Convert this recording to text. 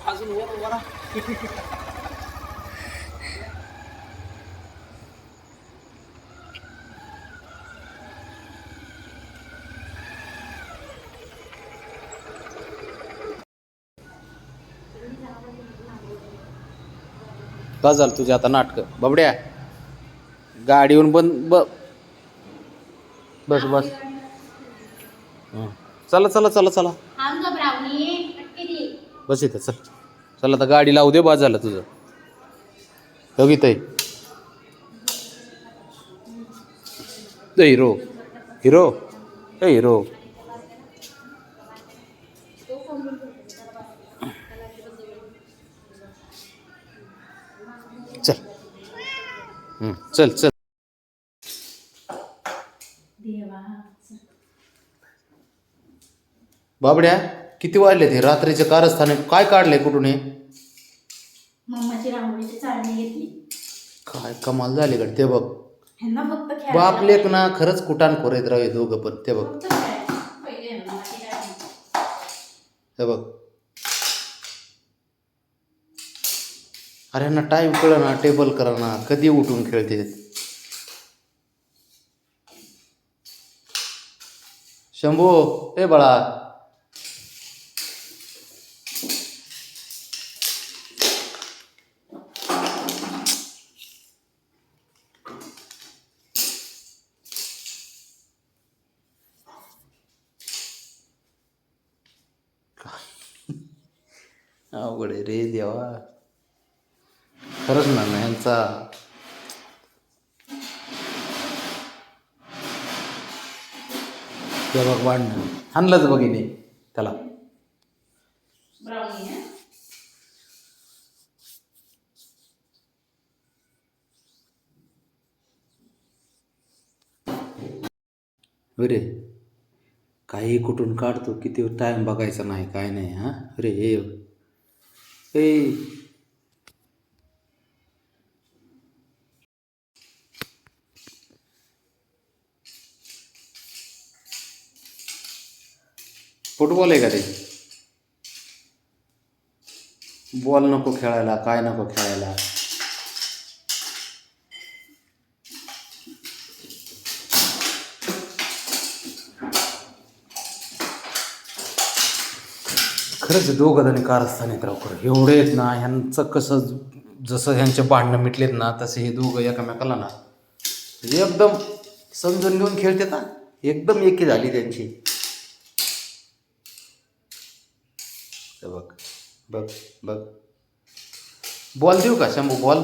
अजून वर वर का झालं तुझे आता नाटक बाबड्या गाडीहून बंद बस बस चला चला चला चला बस इथं चल चला आता गाडी लावू दे बाद झालं तुझं बघित हिरो हिरो हिरो चल चल चल बाबड्या किती वाजले ते रात्रीचे कारस्थाने काय काढले कुठून हे मम्माची रांगोळीची चाळणी घेतली काय कमाल झाली गड ते बघ ह्यांना फक्त बाप लेक ना खरंच कुटाण खोरेत राव हे दोघं पण ते बघ हे बघ अरे ना टाइम कळ ना टेबल करा ना कधी उठून खेळते शंभू ए बाळा अवघड आहे रे देवा खरंच ना यांचा ते बघ वाढणं आणलंच बघिने त्याला अरे काही कुठून काढतो किती टाइम बघायचा नाही काय नाही हा अरे हे फुटबॉल आहे का ते बॉल नको खेळायला काय नको खेळायला खरंच दोघं जणी कारस्थान आहेत राव खरं एवढे आहेत ना ह्यांचं कसं जसं ह्यांचे भांडणं मिटलेत ना तसे हे दोघं एकमेकाला ना एकदम समजून घेऊन खेळतात ना एकदम एकी झाली त्यांची बघ बघ बघ बॉल देऊ का शंभू बॉल